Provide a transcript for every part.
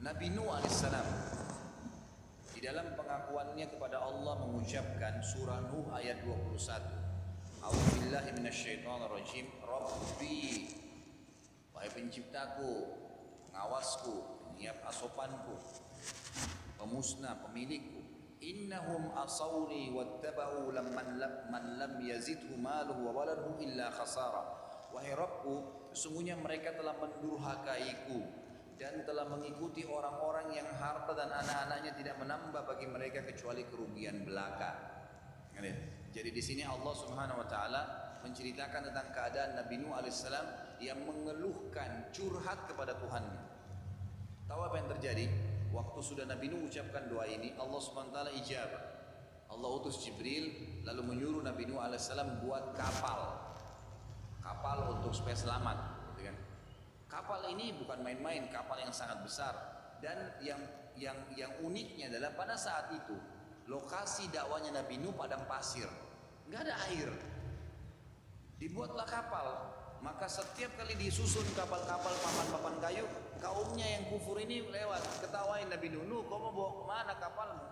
Nabi Nuh alaihissalam di dalam pengakuannya kepada Allah mengucapkan surah Nuh ayat 21. A'udzubillahi minasyaitonirrajim. Rabbi, wahai penciptaku, pengawasku, penyiap asopanku, pemusnah, pemilikku. Innahum asawni wattaba'u man lam yazidhu maluhu wa waladuhu illa khasara. Wahai Rabbku, sesungguhnya mereka telah mendurhakaiku dan telah mengikuti orang-orang yang harta dan anak-anaknya tidak menambah bagi mereka kecuali kerugian belaka. Jadi di sini Allah Subhanahu wa taala menceritakan tentang keadaan Nabi Nuh alaihissalam yang mengeluhkan, curhat kepada Tuhannya. Tahu apa yang terjadi? Waktu sudah Nabi Nuh ucapkan doa ini, Allah Subhanahu wa taala ijabah. Allah utus Jibril lalu menyuruh Nabi Nuh alaihissalam buat kapal untuk supaya selamat, gitu kan. Kapal ini bukan main-main, kapal yang sangat besar. Dan yang uniknya adalah pada saat itu lokasi dakwanya Nabi Nuh padang pasir, nggak ada air. Dibuatlah kapal, maka setiap kali disusun kapal-kapal papan-papan kayu, kaumnya yang kufur ini lewat, ketawain Nabi Nuh, "Nuh, kau mau bawa kemana kapalmu?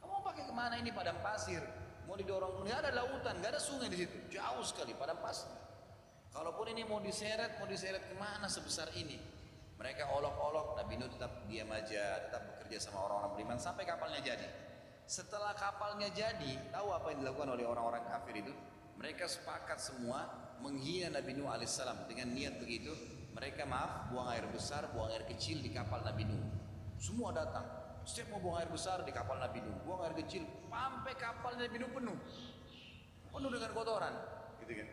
Kamu mau pakai kemana ini padang pasir? Mau didorong, nggak ada lautan, nggak ada sungai di situ, jauh sekali padang pasir. Kalaupun ini mau diseret kemana sebesar ini?" Mereka olok-olok, Nabi Nuh tetap diam aja, tetap bekerja sama orang-orang beriman sampai kapalnya jadi. Setelah kapalnya jadi, tahu apa yang dilakukan oleh orang-orang kafir itu? Mereka sepakat semua menghina Nabi Nuh alaihissalam. Dengan niat begitu, mereka buang air besar, buang air kecil di kapal Nabi Nuh. Semua datang, setiap mau buang air besar di kapal Nabi Nuh, buang air kecil, sampai kapal Nabi Nuh penuh dengan kotoran, gitu kan?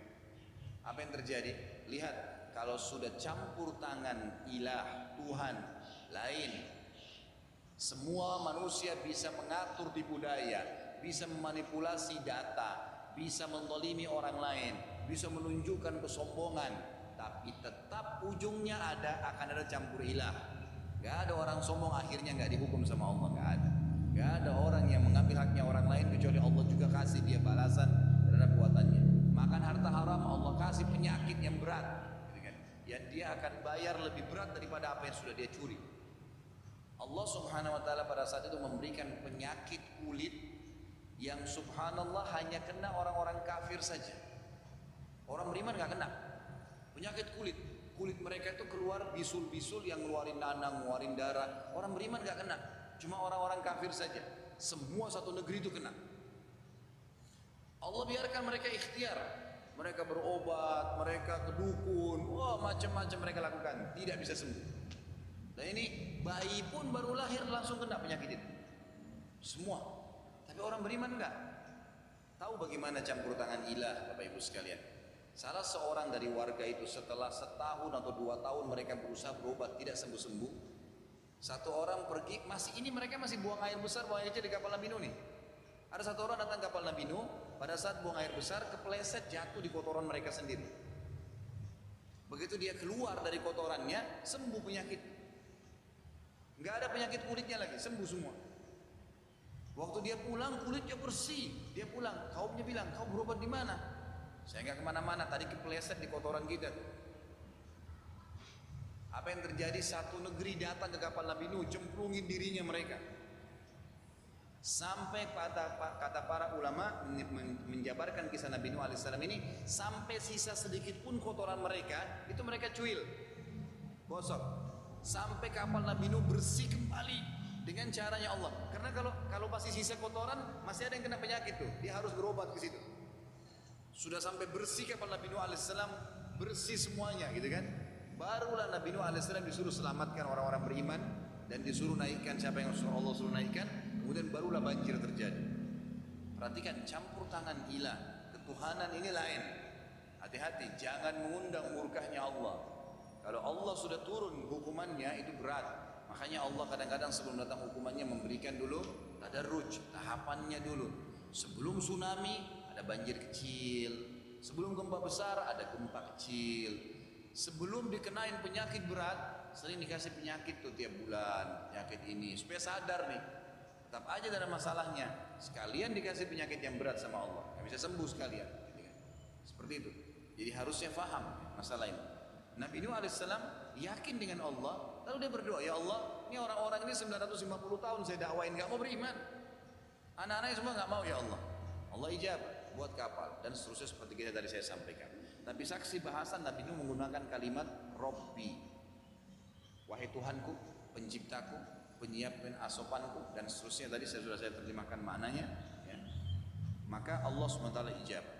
Apa yang terjadi? Lihat, kalau sudah campur tangan ilah, Tuhan lain, semua manusia bisa mengatur di budaya, bisa memanipulasi data, bisa menzalimi orang lain, bisa menunjukkan kesombongan, tapi tetap ujungnya akan ada campur ilah. Gak ada orang sombong akhirnya gak dihukum sama Allah, gak ada. Gak ada orang yang mengambil haknya orang lain kecuali Allah juga kasih dia balasan terhadap buatannya. Makan harta haram, Allah kasih penyakit yang berat, yang dia akan bayar lebih berat daripada apa yang sudah dia curi. Allah Subhanahu wa taala pada saat itu memberikan penyakit kulit yang subhanallah hanya kena orang-orang kafir saja. Orang beriman gak kena. Penyakit kulit mereka itu keluar bisul-bisul yang ngeluarin nanang, ngeluarin darah. Orang beriman gak kena, cuma orang-orang kafir saja. Semua satu negeri itu kena. Allah biarkan mereka ikhtiar, mereka berobat, mereka ke dukun, macam-macam mereka lakukan, tidak bisa sembuh. Dan ini bayi pun baru lahir langsung kena penyakit itu, semua. Tapi orang beriman enggak. Tahu bagaimana campur tangan ilah, Bapak Ibu sekalian? Salah seorang dari warga itu setelah setahun atau 2 tahun mereka berusaha berobat tidak sembuh-sembuh. Satu orang pergi, mereka masih buang air besar, buang air kecil di kapal Nabi Nuh nih. Ada satu orang datang kapal Nabi Nuh, pada saat buang air besar kepleset jatuh di kotoran mereka sendiri. Begitu dia keluar dari kotorannya, sembuh penyakit. Nggak ada penyakit kulitnya lagi, sembuh semua. Waktu dia pulang kulitnya bersih. Dia pulang, kaumnya bilang, "Kau berobat di mana?" "Saya nggak kemana-mana, tadi kepleset di kotoran kita." Apa yang terjadi? Satu negeri datang ke kapal Nabi Nuh, cemplungin dirinya mereka. Sampai kata para ulama menjabarkan kisah Nabi Nuh alaihissalam ini, sampai sisa sedikit pun kotoran mereka itu mereka cuil, gosok, sampai kapal Nabi Nuh bersih kembali dengan caranya Allah. Karena kalau masih sisa kotoran, masih ada yang kena penyakit tuh, dia harus berobat ke situ. Sudah sampai bersih kapal Nabi Nuh alaihissalam, bersih semuanya, gitu kan? Barulah Nabi Nuh alaihissalam disuruh selamatkan orang-orang beriman dan disuruh naikkan siapa yang Allah suruh naikkan. Kemudian barulah banjir terjadi. Perhatikan campur tangan ilah, ketuhanan ini lain. Hati-hati, jangan mengundang murkahnya Allah. Kalau Allah sudah turun hukumannya itu berat. Makanya Allah kadang-kadang sebelum datang hukumannya memberikan dulu tadarruj, tahapannya dulu. Sebelum tsunami ada banjir kecil, sebelum gempa besar ada gempa kecil, sebelum dikenain penyakit berat sering dikasih penyakit tuh tiap bulan, penyakit ini supaya sadar nih. Tetap aja ada masalahnya, sekalian dikasih penyakit yang berat sama Allah, nggak bisa sembuh sekalian, seperti itu. Jadi harusnya faham masalah ini. Nabi Nuh alaihissalam yakin dengan Allah, Lalu dia berdoa, ya Allah, ini orang-orang ini 950 tahun saya dakwain nggak mau beriman. Anak-anaknya semua nggak mau, ya Allah. Allah ijabah, buat kapal dan seterusnya seperti kita tadi saya sampaikan. Tapi saksi bahasan Nabi Nuh menggunakan kalimat Robbi, wahai Tuhanku, penciptaku, penyiapkan asopanku dan seterusnya tadi saya terjemahkan maknanya. Ya. Maka Allah SWT ijabah.